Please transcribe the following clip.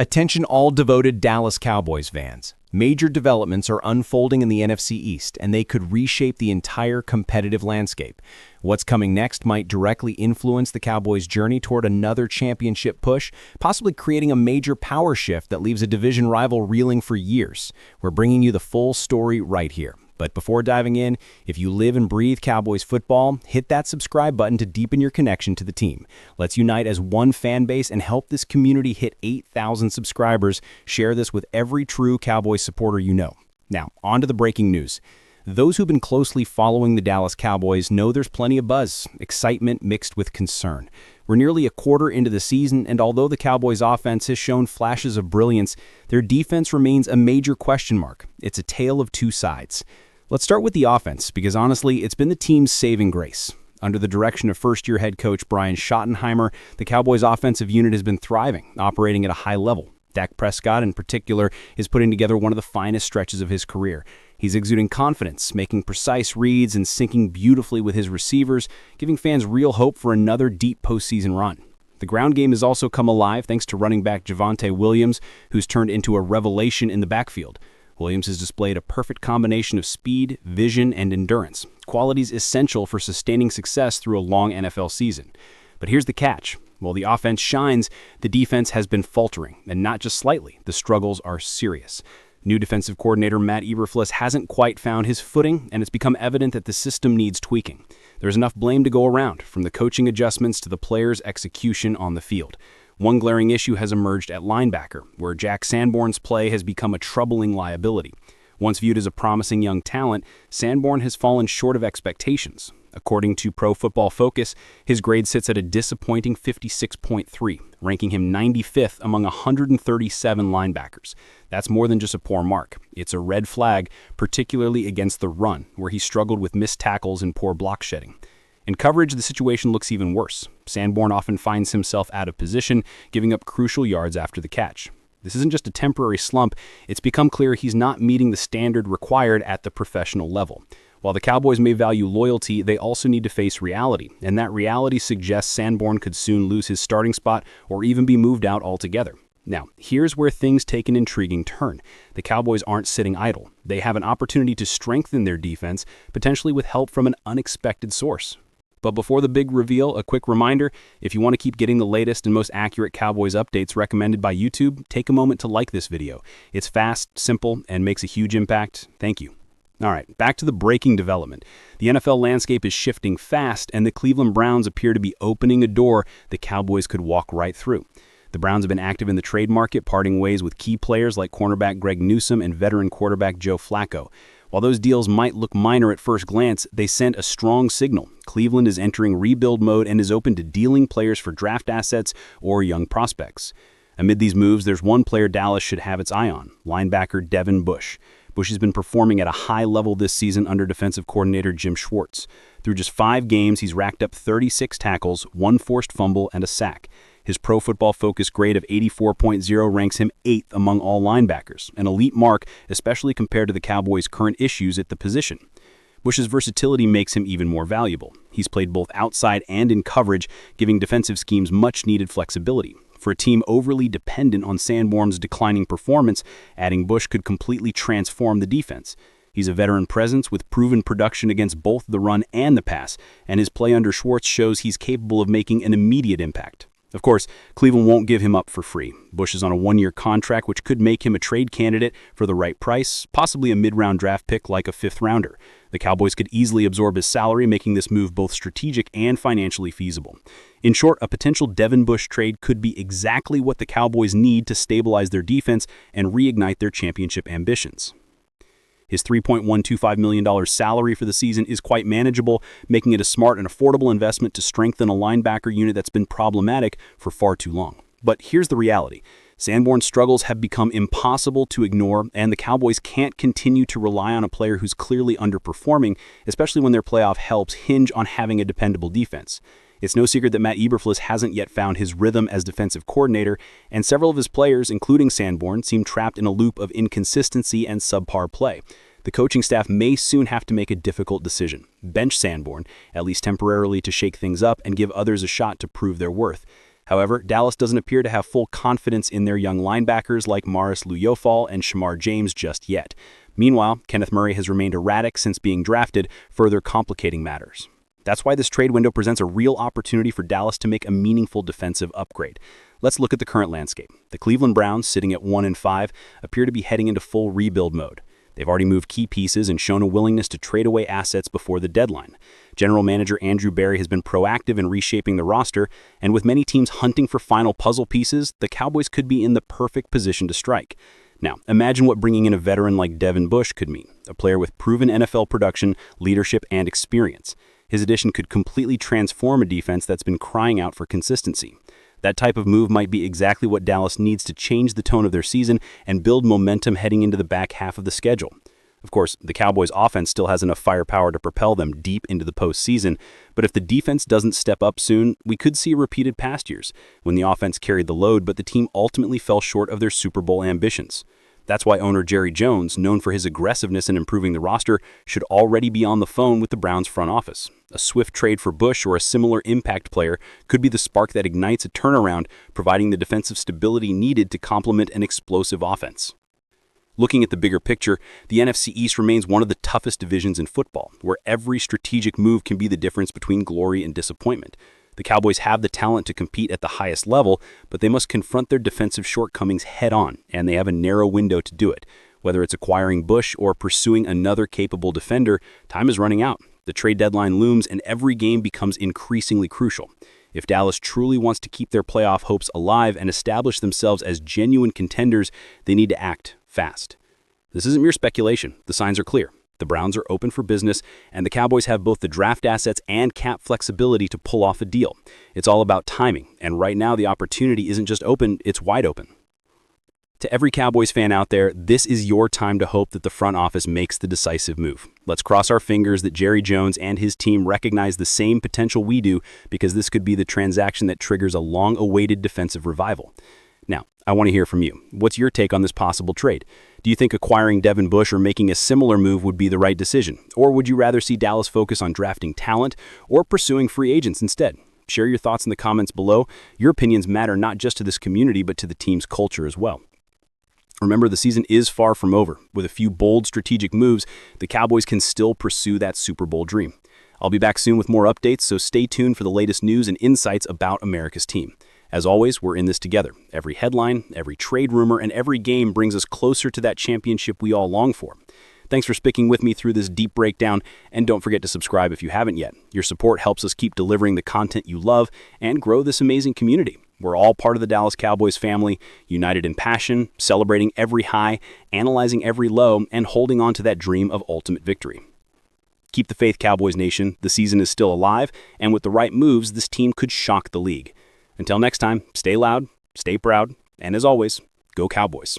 Attention all devoted Dallas Cowboys fans. Major developments are unfolding in the NFC East, and they could reshape the entire competitive landscape. What's coming next might directly influence the Cowboys' journey toward another championship push, possibly creating a major power shift that leaves a division rival reeling for years. We're bringing you the full story right here. But before diving in, if you live and breathe Cowboys football, hit that subscribe button to deepen your connection to the team. Let's unite as one fan base and help this community hit 8,000 subscribers. Share this with every true Cowboys supporter you know. Now, on to the breaking news. Those who've been closely following the Dallas Cowboys know there's plenty of buzz, excitement mixed with concern. We're nearly a quarter into the season, and although the Cowboys' offense has shown flashes of brilliance, their defense remains a major question mark. It's a tale of two sides. Let's start with the offense, because honestly, it's been the team's saving grace. Under the direction of first-year head coach Brian Schottenheimer, the Cowboys' offensive unit has been thriving, operating at a high level. Dak Prescott, in particular, is putting together one of the finest stretches of his career. He's exuding confidence, making precise reads, and syncing beautifully with his receivers, giving fans real hope for another deep postseason run. The ground game has also come alive thanks to running back Javonte Williams, who's turned into a revelation in the backfield. Williams has displayed a perfect combination of speed, vision, and endurance, qualities essential for sustaining success through a long NFL season. But here's the catch. While the offense shines, the defense has been faltering, and not just slightly. The struggles are serious. New defensive coordinator Matt Eberflus hasn't quite found his footing, and it's become evident that the system needs tweaking. There's enough blame to go around, from the coaching adjustments to the players' execution on the field. One glaring issue has emerged at linebacker, where Jack Sanborn's play has become a troubling liability. Once viewed as a promising young talent, Sanborn has fallen short of expectations. According to Pro Football Focus, his grade sits at a disappointing 56.3, ranking him 95th among 137 linebackers. That's more than just a poor mark. It's a red flag, particularly against the run, where he struggled with missed tackles and poor block shedding. In coverage, the situation looks even worse. Sanborn often finds himself out of position, giving up crucial yards after the catch. This isn't just a temporary slump, it's become clear he's not meeting the standard required at the professional level. While the Cowboys may value loyalty, they also need to face reality, and that reality suggests Sanborn could soon lose his starting spot or even be moved out altogether. Now, here's where things take an intriguing turn. The Cowboys aren't sitting idle. They have an opportunity to strengthen their defense, potentially with help from an unexpected source. But before the big reveal, a quick reminder, if you want to keep getting the latest and most accurate Cowboys updates recommended by YouTube, take a moment to like this video. It's fast, simple, and makes a huge impact. Thank you. All right, back to the breaking development. The NFL landscape is shifting fast, and the Cleveland Browns appear to be opening a door the Cowboys could walk right through. The Browns have been active in the trade market, parting ways with key players like cornerback Greg Newsome and veteran quarterback Joe Flacco. While those deals might look minor at first glance, they send a strong signal. Cleveland is entering rebuild mode and is open to dealing players for draft assets or young prospects. Amid these moves, there's one player Dallas should have its eye on, linebacker Devin Bush. Bush has been performing at a high level this season under defensive coordinator Jim Schwartz. Through just 5 games, he's racked up 36 tackles, 1 forced fumble, and a sack. His Pro Football Focus grade of 84.0 ranks him 8th among all linebackers, an elite mark, especially compared to the Cowboys' current issues at the position. Bush's versatility makes him even more valuable. He's played both outside and in coverage, giving defensive schemes much-needed flexibility. For a team overly dependent on Sanborn's declining performance, adding Bush could completely transform the defense. He's a veteran presence with proven production against both the run and the pass, and his play under Schwartz shows he's capable of making an immediate impact. Of course, Cleveland won't give him up for free. Bush is on a 1-year contract, which could make him a trade candidate for the right price, possibly a mid-round draft pick like a 5th rounder. The Cowboys could easily absorb his salary, making this move both strategic and financially feasible. In short, a potential Devin Bush trade could be exactly what the Cowboys need to stabilize their defense and reignite their championship ambitions. His $3.125 million salary for the season is quite manageable, making it a smart and affordable investment to strengthen a linebacker unit that's been problematic for far too long. But here's the reality. Sanborn's struggles have become impossible to ignore, and the Cowboys can't continue to rely on a player who's clearly underperforming, especially when their playoff helps hinge on having a dependable defense. It's no secret that Matt Eberflus hasn't yet found his rhythm as defensive coordinator, and several of his players, including Sanborn, seem trapped in a loop of inconsistency and subpar play. The coaching staff may soon have to make a difficult decision. Bench Sanborn, at least temporarily to shake things up and give others a shot to prove their worth. However, Dallas doesn't appear to have full confidence in their young linebackers like Maris Luyofal and Shamar James just yet. Meanwhile, Kenneth Murray has remained erratic since being drafted, further complicating matters. That's why this trade window presents a real opportunity for Dallas to make a meaningful defensive upgrade. Let's look at the current landscape. The Cleveland Browns, sitting at 1-5, appear to be heading into full rebuild mode. They've already moved key pieces and shown a willingness to trade away assets before the deadline. General manager Andrew Berry has been proactive in reshaping the roster, and with many teams hunting for final puzzle pieces, the Cowboys could be in the perfect position to strike. Now, imagine what bringing in a veteran like Devin Bush could mean, a player with proven NFL production, leadership, and experience. His addition could completely transform a defense that's been crying out for consistency. That type of move might be exactly what Dallas needs to change the tone of their season and build momentum heading into the back half of the schedule. Of course, the Cowboys' offense still has enough firepower to propel them deep into the postseason, but if the defense doesn't step up soon, we could see repeated past years, when the offense carried the load but the team ultimately fell short of their Super Bowl ambitions. That's why owner Jerry Jones, known for his aggressiveness in improving the roster, should already be on the phone with the Browns front office. A swift trade for Bush or a similar impact player could be the spark that ignites a turnaround, providing the defensive stability needed to complement an explosive offense. Looking at the bigger picture, the NFC East remains one of the toughest divisions in football, where every strategic move can be the difference between glory and disappointment. The Cowboys have the talent to compete at the highest level, but they must confront their defensive shortcomings head-on, and they have a narrow window to do it. Whether it's acquiring Bush or pursuing another capable defender, time is running out. The trade deadline looms, and every game becomes increasingly crucial. If Dallas truly wants to keep their playoff hopes alive and establish themselves as genuine contenders, they need to act fast. This isn't mere speculation. The signs are clear. The Browns are open for business, and the Cowboys have both the draft assets and cap flexibility to pull off a deal. It's all about timing, and right now the opportunity isn't just open, it's wide open. To every Cowboys fan out there, this is your time to hope that the front office makes the decisive move. Let's cross our fingers that Jerry Jones and his team recognize the same potential we do, because this could be the transaction that triggers a long-awaited defensive revival. Now, I want to hear from you. What's your take on this possible trade? Do you think acquiring Devin Bush or making a similar move would be the right decision? Or would you rather see Dallas focus on drafting talent or pursuing free agents instead? Share your thoughts in the comments below. Your opinions matter not just to this community, but to the team's culture as well. Remember, the season is far from over. With a few bold strategic moves, the Cowboys can still pursue that Super Bowl dream. I'll be back soon with more updates, so stay tuned for the latest news and insights about America's team. As always, we're in this together. Every headline, every trade rumor, and every game brings us closer to that championship we all long for. Thanks for sticking with me through this deep breakdown, and don't forget to subscribe if you haven't yet. Your support helps us keep delivering the content you love and grow this amazing community. We're all part of the Dallas Cowboys family, united in passion, celebrating every high, analyzing every low, and holding on to that dream of ultimate victory. Keep the faith, Cowboys Nation. The season is still alive, and with the right moves, this team could shock the league. Until next time, stay loud, stay proud, and as always, go Cowboys.